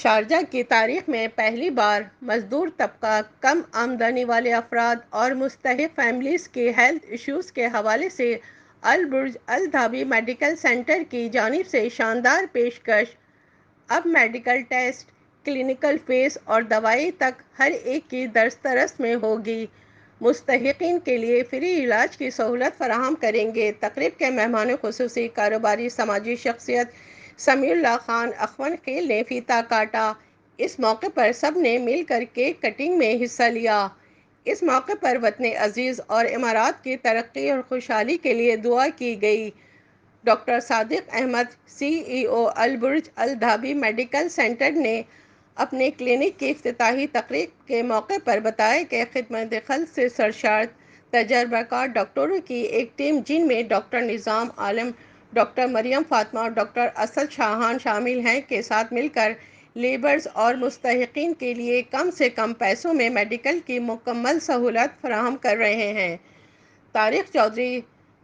Sharjah کی تاریخ میں پہلی بار مزدور طبقہ، کم آمدنی والے افراد اور مستحق فیملیز کے ہیلتھ ایشوز کے حوالے سے البرج الدھابی میڈیکل سینٹر کی جانب سے شاندار پیشکش۔ اب میڈیکل ٹیسٹ، کلینکل فیس اور دوائی تک ہر ایک کی دسترس میں ہوگی۔ مستحقین کے لیے فری علاج کی سہولت فراہم کریں گے۔ تقریب کے مہمان خصوصی کاروباری سماجی شخصیت سمیع اللہ خان اخون خیل نے فیتا کاٹا۔ اس موقع پر سب نے مل کر کیک کٹنگ میں حصہ لیا۔ اس موقع پر وطن عزیز اور امارات کی ترقی اور خوشحالی کے لیے دعا کی گئی۔ ڈاکٹر صادق احمد، سی ای او البرج الدھابی میڈیکل سینٹر نے اپنے کلینک کی افتتاحی تقریب کے موقع پر بتایا کہ خدمت خلق سے سرشار تجربہ کار ڈاکٹروں کی ایک ٹیم، جن میں ڈاکٹر نظام عالم، ڈاکٹر مریم فاطمہ اور ڈاکٹر اسد شاہان شامل ہیں، کے ساتھ مل کر لیبرز اور مستحقین کے لیے کم سے کم پیسوں میں میڈیکل کی مکمل سہولت فراہم کر رہے ہیں۔ طارق چودھری،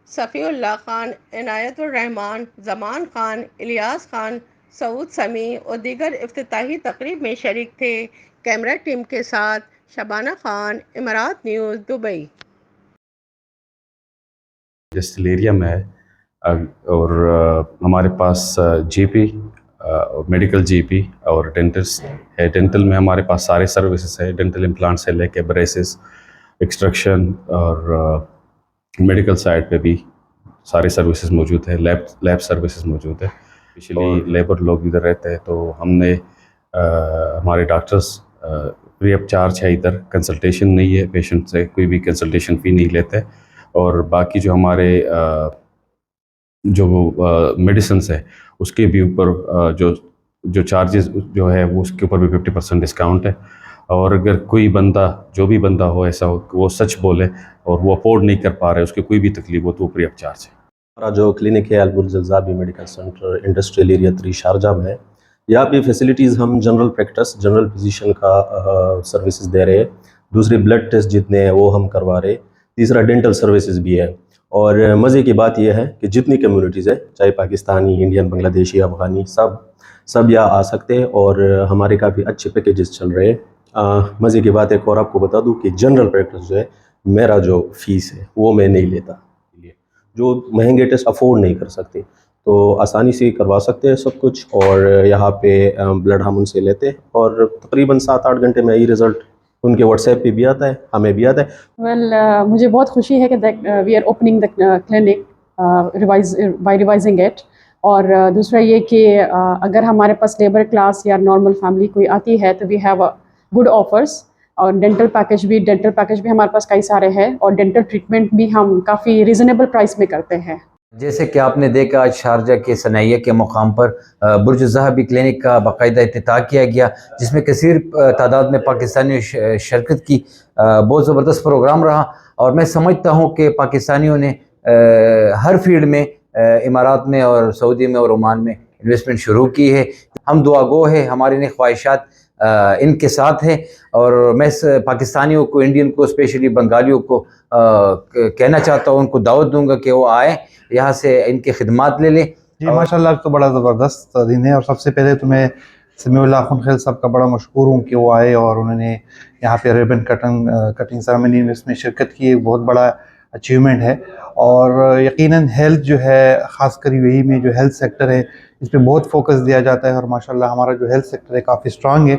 صفی اللہ خان، عنایت الرحمان، زمان خان، الیاس خان، سعود سمیع اور دیگر افتتاحی تقریب میں شریک تھے۔ کیمرہ ٹیم کے ساتھ شبانہ خان، امارات نیوز، دبئی۔ انڈسٹریل ایریا میں ہے اور ہمارے پاس جی پی، میڈیکل جی پی اور ڈینٹسٹ ہے۔ ڈینٹل میں ہمارے پاس سارے سروسز ہے، ڈینٹل امپلانٹ سے لے کے بریسز، ایکسٹریکشن اور میڈیکل سائڈ پہ بھی سارے سروسز موجود ہیں۔ لیب سروسز موجود ہے۔ اسپیشلی لیبر لوگ ادھر رہتے ہیں تو ہم نے ہمارے ڈاکٹرز فری آف چارج ہے، ادھر کنسلٹیشن نہیں ہے، پیشنٹ سے کوئی بھی کنسلٹیشن فی نہیں لیتے، اور باقی جو ہمارے جو میڈیسنس ہے اس کے بھی اوپر جو چارجز جو ہے وہ اس کے اوپر بھی 50% ڈسکاؤنٹ ہے۔ اور اگر کوئی بندہ، جو بھی بندہ ہو ایسا ہو کہ وہ سچ بولے اور وہ افورڈ نہیں کر پا رہے، اس کی کوئی بھی تکلیف ہو تو وہ فری آف چارج ہے۔ ہمارا جو کلینک ہے Al Burj Al Dhabi medical centre industrial area 3 Sharjah میں ہے، یہاں پہ فیسلٹیز ہم جنرل پریکٹس، جنرل فزیشین کا سروسز دے رہے ہیں، دوسرے بلڈ ٹیسٹ جتنے ہیں وہ ہم کروا رہے ہیں، تیسرا ڈینٹل سروسز بھی ہے۔ اور مزے کی بات یہ ہے کہ جتنی کمیونٹیز ہے، چاہے پاکستانی، انڈین، بنگلہ دیشی، افغانی، سب یہاں آ سکتے ہیں، اور ہمارے کافی اچھے پیکیجز چل رہے ہیں۔ مزے کی بات ایک اور آپ کو بتا دوں کہ جنرل پریکٹس جو ہے، میرا جو فیس ہے وہ میں نہیں لیتا، جو مہنگے ٹیسٹ افورڈ نہیں کر سکتے تو آسانی سے کروا سکتے ہیں سب کچھ، اور یہاں پہ بلڈ ہم ان سے لیتے ہیں، اور تقریباً 7-8 گھنٹے میں یہ رزلٹ ان کے واٹس ایپ پہ بھی آتا ہے، ہمیں بھی آتا ہے۔ مجھے بہت خوشی ہے کہ we are opening the clinic by revising it, اور دوسرا یہ کہ اگر ہمارے پاس لیبر کلاس یا نارمل فیملی کوئی آتی ہے تو وی ہیو گڈ آفرس، اور ڈینٹل پیکج بھی ہمارے پاس کئی سارے ہیں، اور ڈینٹل ٹریٹمنٹ بھی ہم کافی ریزنیبل پرائس میں کرتے ہیں۔ جیسے کہ آپ نے دیکھا آج شارجہ کے ثنائیہ کے مقام پر برج الدھابی کلینک کا باقاعدہ افتتاح کیا گیا، جس میں کثیر تعداد میں پاکستانی شرکت کی۔ بہت زبردست پروگرام رہا، اور میں سمجھتا ہوں کہ پاکستانیوں نے ہر فیلڈ میں، امارات میں اور سعودی میں اور عمان میں انویسٹمنٹ شروع کی ہے۔ ہم دعا گو ہے، ہماری نیک خواہشات ان کے ساتھ ہے، اور میں پاکستانیوں کو، انڈین کو، اسپیشلی بنگالیوں کو کہنا چاہتا ہوں، ان کو دعوت دوں گا کہ وہ آئیں، یہاں سے ان کی خدمات لے لیں۔ جی ماشاءاللہ، تو بڑا زبردست دن ہے، اور سب سے پہلے تو میں سمیع اللہ خان خیل صاحب کا بڑا مشکور ہوں کہ وہ آئے اور انہوں نے یہاں پہ ریبن کٹنگ سیرمنی میں اس میں شرکت کی، ایک بہت بڑا اچیومنٹ ہے۔ اور یقیناً ہیلتھ جو ہے، خاص کر یہی میں جو ہیلتھ سیکٹر ہے، اس پہ بہت فوکس دیا جاتا ہے، اور ماشاءاللہ ہمارا جو ہیلتھ سیکٹر ہے کافی اسٹرانگ ہے۔